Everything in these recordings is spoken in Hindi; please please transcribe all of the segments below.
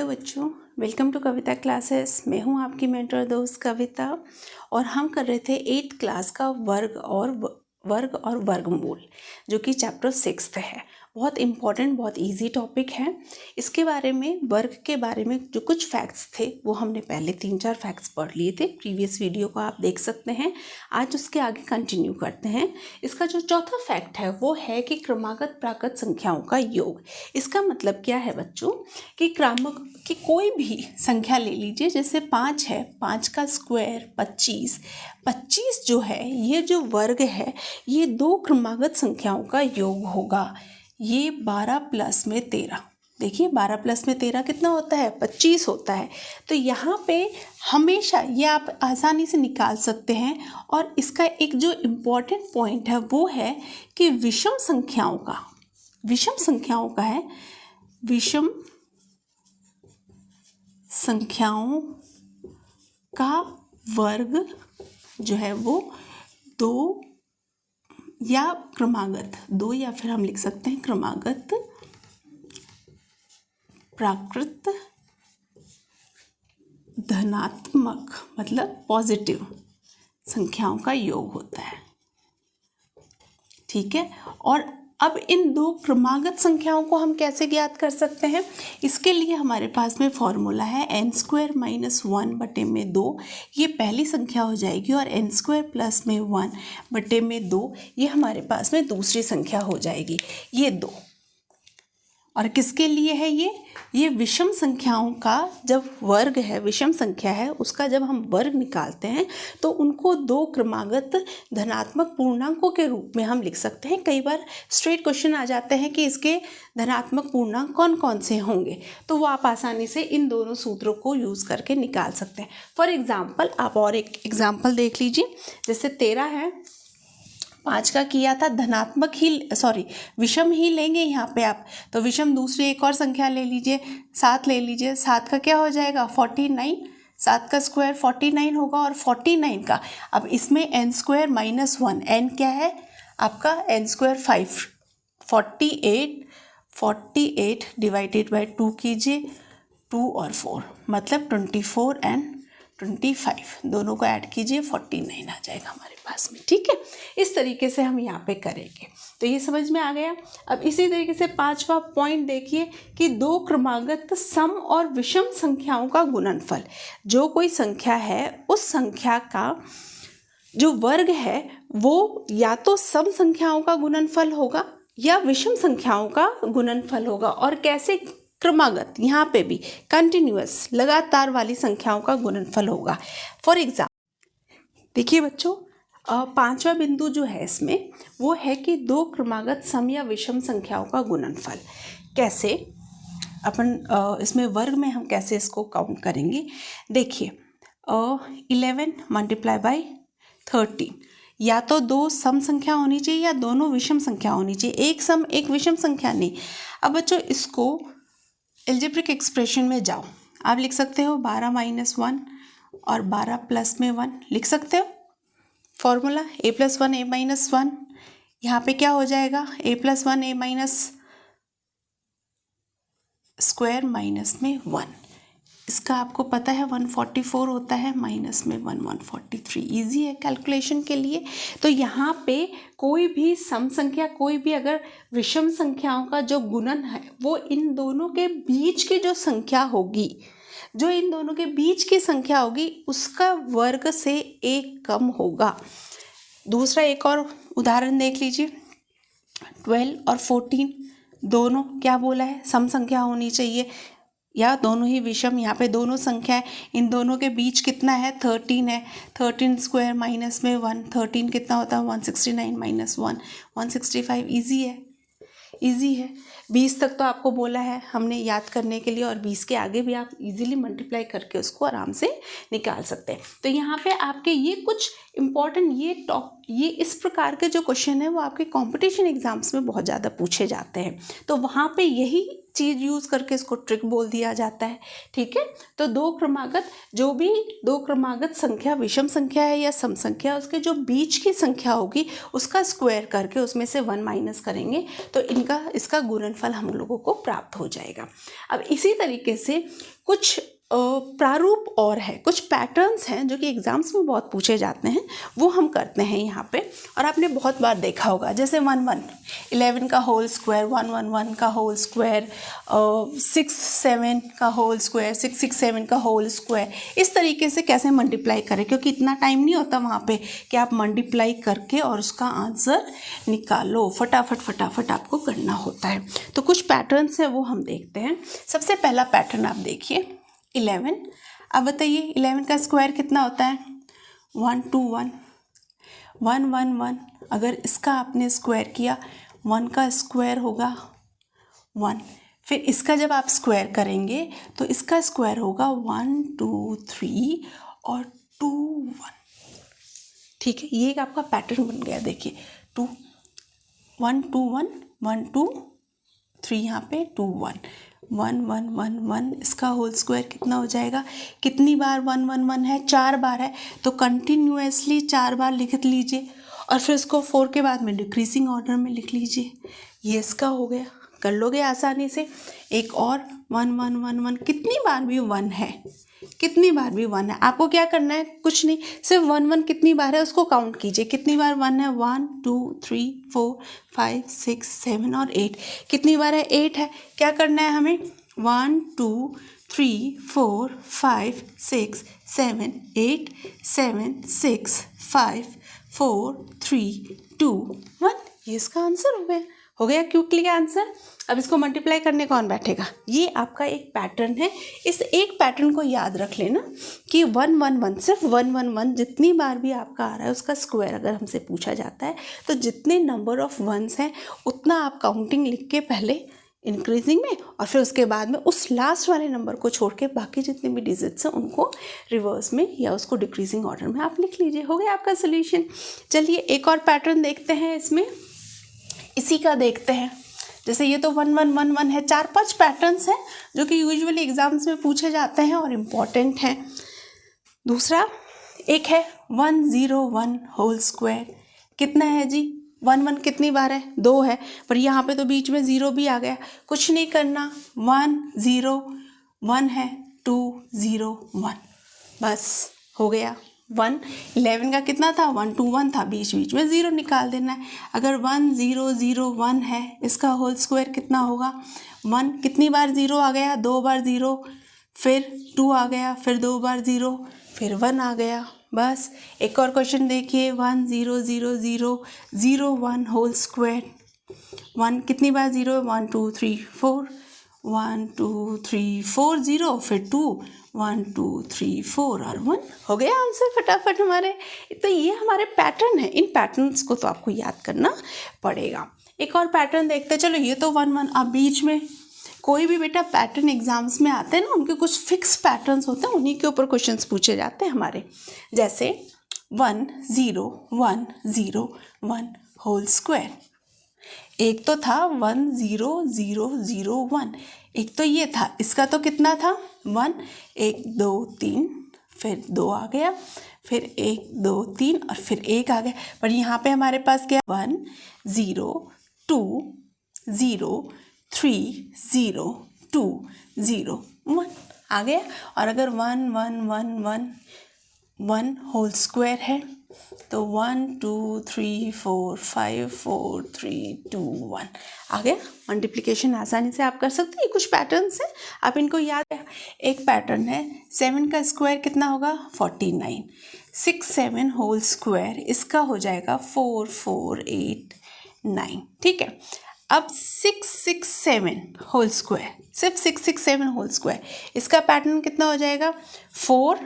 बच्चों, वेलकम टू कविता क्लासेस। मैं हूं आपकी मेंटर दोस्त कविता और हम कर रहे थे 8th क्लास का वर्ग और वर्गमूल जो कि चैप्टर 6 है। बहुत इम्पॉर्टेंट, बहुत इजी टॉपिक है। इसके बारे में, वर्ग के बारे में जो कुछ फैक्ट्स थे वो हमने पहले 3-4 फैक्ट्स पढ़ लिए थे। प्रीवियस वीडियो को आप देख सकते हैं। आज उसके आगे कंटिन्यू करते हैं। इसका जो चौथा फैक्ट है वो है कि क्रमागत प्राकृत संख्याओं का योग। इसका मतलब क्या है बच्चों कि कि कोई भी संख्या ले लीजिए, जैसे 5 है, 5 का स्क्वायर 25। 25 जो है, ये जो वर्ग है, ये दो क्रमागत संख्याओं का योग होगा। ये 12 प्लस में 13, देखिए 12 प्लस में 13 कितना होता है? 25 होता है। तो यहाँ पे हमेशा ये आप आसानी से निकाल सकते हैं। और इसका एक जो इम्पॉर्टेंट पॉइंट है वो है कि विषम संख्याओं का है, विषम संख्याओं का वर्ग जो है वो 2 या क्रमागत, 2 या फिर हम लिख सकते हैं क्रमागत प्राकृत धनात्मक, मतलब पॉजिटिव संख्याओं का योग होता है। ठीक है। और अब इन दो क्रमागत संख्याओं को हम कैसे ज्ञात कर सकते हैं? इसके लिए हमारे पास में फॉर्मूला है n² - 1/2। ये पहली संख्या हो जाएगी और n² + 1/2 ये हमारे पास में दूसरी संख्या हो जाएगी। ये 2 और किसके लिए है ये विषम संख्याओं का जब वर्ग है, विषम संख्या है, उसका जब हम वर्ग निकालते हैं तो उनको 2 क्रमागत धनात्मक पूर्णांकों के रूप में हम लिख सकते हैं। कई बार स्ट्रेट क्वेश्चन आ जाते हैं कि इसके धनात्मक पूर्णांक कौन कौन से होंगे, तो वो आप आसानी से इन दोनों सूत्रों को यूज़ करके निकाल सकते हैं। फॉर एग्जाम्पल, आप और एक एग्जाम्पल देख लीजिए। जैसे 13 है, 5 का किया था धनात्मक विषम ही लेंगे यहाँ पे आप, तो विषम दूसरी एक और संख्या ले लीजिए, 7 ले लीजिए। 7 का क्या हो जाएगा? 49। 7 का स्क्वायर 49 होगा और 49 का, अब इसमें n² - 1, n क्या है आपका? n² 5, 48 डिवाइडेड बाय 2 कीजिए, 2 और 4 मतलब 24 और 25 दोनों को ऐड कीजिए, 49 आ जाएगा हमारे पास में। ठीक है, इस तरीके से हम यहाँ पे करेंगे। तो ये समझ में आ गया। अब इसी तरीके से 5वां पॉइंट देखिए कि 2 क्रमागत सम और विषम संख्याओं का गुणनफल। जो कोई संख्या है, उस संख्या का जो वर्ग है वो या तो सम संख्याओं का गुणनफल होगा या विषम संख्याओं का गुणनफल होगा। और कैसे? क्रमागत, यहाँ पे भी कंटिन्यूअस, लगातार वाली संख्याओं का गुणनफल होगा। फॉर एग्जाम्पल देखिए बच्चों, 5वां बिंदु जो है इसमें वो है कि 2 क्रमागत सम या विषम संख्याओं का गुणनफल। कैसे? अपन इसमें वर्ग में हम कैसे इसको काउंट करेंगे? देखिए 11 × 13, या तो 2 सम संख्या होनी चाहिए या दोनों विषम संख्या होनी चाहिए, एक सम एक विषम संख्या नहीं। अब बच्चों इसको एल्जेब्रिक एक्सप्रेशन में जाओ, आप लिख सकते हो 12 - 1 और 12 + 1 लिख सकते हो। फॉर्मूला a + 1 a - 1, यहाँ पे क्या हो जाएगा? a + 1 a स्क्वायर माइनस में 1, इसका आपको पता है 144 होता है, माइनस में 1 143। ईजी है कैलकुलेशन के लिए। तो यहाँ पे कोई भी सम संख्या, कोई भी अगर विषम संख्याओं का जो गुणन है वो इन दोनों के बीच की जो संख्या होगी, उसका वर्ग से 1 कम होगा। दूसरा एक और उदाहरण देख लीजिए, 12 और 14 दोनों क्या बोला है? सम संख्या होनी चाहिए या दोनों ही विषम। यहाँ पे दोनों संख्या है, इन दोनों के बीच कितना है? 13 है। 13 स्क्वायर माइनस में 1, 13 कितना होता है? 169 - 1 165। ईजी है। 20 तक तो आपको बोला है हमने याद करने के लिए, और 20 के आगे भी आप इजीली मल्टीप्लाई करके उसको आराम से निकाल सकते हैं। तो यहाँ पे आपके ये कुछ इम्पॉर्टेंट ये इस प्रकार के जो क्वेश्चन है वो आपके कंपटीशन एग्जाम्स में बहुत ज़्यादा पूछे जाते हैं। तो वहाँ पे यही चीज़ यूज़ करके इसको ट्रिक बोल दिया जाता है। ठीक है, तो दो क्रमागत, जो भी दो क्रमागत संख्या विषम संख्या है या सम संख्या, उसके जो बीच की संख्या होगी उसका स्क्वायर करके उसमें से 1 माइनस करेंगे तो इसका गुणनफल हम लोगों को प्राप्त हो जाएगा। अब इसी तरीके से कुछ प्रारूप और है, कुछ पैटर्न्स हैं जो कि एग्जाम्स में बहुत पूछे जाते हैं, वो हम करते हैं यहाँ पे। और आपने बहुत बार देखा होगा, जैसे 11 का होल स्क्वायर, 111 का होल स्क्वायर, 67 का होल स्क्वायर, 667 का होल स्क्वायर, इस तरीके से कैसे मल्टीप्लाई करें, क्योंकि इतना टाइम नहीं होता वहाँ पे कि आप मल्टीप्लाई करके और उसका आंसर निकालो, फटाफट आपको करना होता है। तो कुछ पैटर्न्स हैं वो हम देखते हैं। सबसे पहला पैटर्न आप देखिए 11। अब बताइए 11 का स्क्वायर कितना होता है? 121, 111। अगर इसका आपने स्क्वायर किया, 1 का स्क्वायर होगा 1, फिर इसका जब आप स्क्वायर करेंगे तो इसका स्क्वायर होगा 1 2 3 और 2 1। ठीक है, ये एक आपका पैटर्न बन गया। देखिए 2 1 2 1 1 2 3, यहाँ पे 2 1 1 1 1 1, इसका होल स्क्वायर कितना हो जाएगा? कितनी बार 1 1 1 है? 4 बार है, तो कंटिन्यूसली 4 बार लिख लीजिए और फिर इसको 4 के बाद में डिक्रीजिंग ऑर्डर में लिख लीजिए। ये इसका हो गया, कर लोगे आसानी से। एक और 1 1 1 1, कितनी बार भी 1 है, कितनी बार भी 1 है, आपको क्या करना है? कुछ नहीं, सिर्फ 1 1 कितनी बार है उसको काउंट कीजिए। कितनी बार 1 है? 1 2 3 4 5 6 7 और 8। कितनी बार है? 8 है। क्या करना है हमें? 1 2 3 4 5 6 7 8 7 6 5 4 3 2 1। ये इसका आंसर हो गया क्विकली आंसर। अब इसको मल्टीप्लाई करने कौन बैठेगा? ये आपका एक पैटर्न है। इस एक पैटर्न को याद रख लेना कि 1 1 1, सिर्फ 1 1 1 जितनी बार भी आपका आ रहा है उसका स्क्वायर अगर हमसे पूछा जाता है तो जितने नंबर ऑफ वंस हैं उतना आप काउंटिंग लिख के पहले इंक्रीजिंग में और फिर उसके बाद में उस लास्ट वाले नंबर को छोड़ के बाकी जितने भी डिजिट्स हैं उनको रिवर्स में या उसको डिक्रीजिंग ऑर्डर में आप लिख लीजिए। हो गया आपका सोल्यूशन। चलिए एक और पैटर्न देखते हैं, इसमें इसी का देखते हैं। जैसे ये तो 1 1 1 1 है, 4-5 पैटर्न्स हैं जो कि यूजुअली एग्जाम्स में पूछे जाते हैं और इम्पॉर्टेंट हैं। दूसरा एक है 101 होल स्क्वायर। कितना है जी? 1 1 कितनी बार है? 2 है, पर यहाँ पे तो बीच में 0 भी आ गया। कुछ नहीं करना, 1 0 1 है, 2 0 1, बस हो गया। 11 का कितना था? 1 2 1 था, बीच में 0 निकाल देना है। अगर 1 0 0 1 है, इसका होल स्क्वायर कितना होगा? 1 कितनी बार 0 आ गया? 2 बार 0, फिर 2 आ गया, फिर 2 बार 0, फिर 1 आ गया, बस। एक और क्वेश्चन देखिए 1 0 0 0 0 1 होल स्क्वायर। 1 कितनी बार 0? 1 2 3 4, 1 2 3 4 0, फिर 2 1 2 3 4 और 1। हो गया आंसर फटाफट हमारे। तो ये हमारे पैटर्न है, इन पैटर्न्स को तो आपको याद करना पड़ेगा। एक और पैटर्न देखते हैं। चलो ये तो 1 1। अब बीच में कोई भी बेटा पैटर्न एग्जाम्स में आते हैं ना, उनके कुछ फिक्स पैटर्न्स होते हैं, उन्हीं के ऊपर क्वेश्चंस पूछे जाते हैं हमारे। जैसे 1 0 1 0 1 होल स्क्वायर। एक तो था 1 0 0 0 1, एक तो ये था। इसका तो कितना था? 1 1 2 3, फिर 2 आ गया, फिर 1 2 3 और फिर 1 आ गया। पर यहाँ पे हमारे पास क्या? 1 0 2 0 3 0 2 0 1 आ गया। और अगर 1 1 1 1 1 होल स्क्वायर है तो 1 2 3 4 5 4 3 2 1 आ गया। मल्टीप्लिकेशन आसानी से आप कर सकते हैं। कुछ पैटर्न्स हैं, आप इनको याद है। एक पैटर्न है 7 का स्क्वायर कितना होगा? 49। 6 7 होल स्क्वायर, इसका हो जाएगा 4 4 8 9। ठीक है, अब 6 6 7 होल स्क्वायर, सिर्फ 6 6 7 होल स्क्वायर, इसका पैटर्न कितना हो जाएगा? 4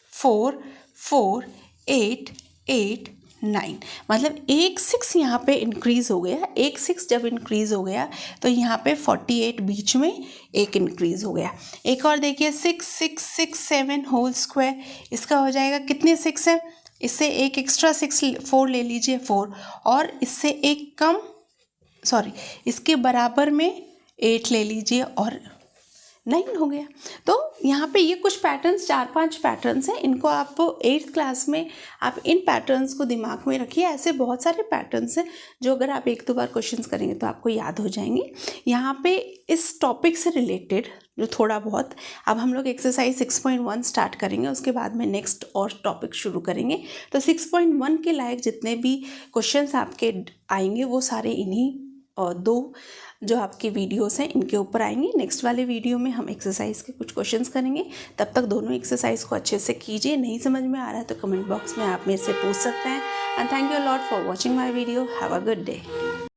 4 4 8 8 9। मतलब एक 6 यहाँ पे इंक्रीज़ हो गया। एक 6 जब इंक्रीज़ हो गया तो यहाँ पे 48 बीच में एक इंक्रीज़ हो गया। एक और देखिए 6 6 6 7 होल स्क्वायर, इसका हो जाएगा कितने 6 है? इससे एक एक्स्ट्रा 6 4 ले लीजिए 4, और इससे एक कम, सॉरी इसके बराबर में 8 ले लीजिए और 9 हो गया। तो यहाँ पे ये कुछ पैटर्न्स, 4-5 पैटर्न्स हैं, इनको आप 8th क्लास में आप इन पैटर्न्स को दिमाग में रखिए। ऐसे बहुत सारे पैटर्न्स हैं जो अगर आप 1-2 बार क्वेश्चंस करेंगे तो आपको याद हो जाएंगे। यहाँ पे इस टॉपिक से रिलेटेड जो थोड़ा बहुत, अब हम लोग एक्सरसाइज 6.1 स्टार्ट करेंगे, उसके बाद में नेक्स्ट और टॉपिक शुरू करेंगे। तो 6.1 के लायक जितने भी क्वेश्चंस आपके आएंगे वो सारे इन्हीं और 2 जो आपकी वीडियोस हैं इनके ऊपर आएंगे। नेक्स्ट वाले वीडियो में हम एक्सरसाइज के कुछ क्वेश्चंस करेंगे। तब तक दोनों एक्सरसाइज को अच्छे से कीजिए। नहीं समझ में आ रहा है तो कमेंट बॉक्स में आप मेरे से पूछ सकते हैं। And thank you a lot for watching my video. Have a good day.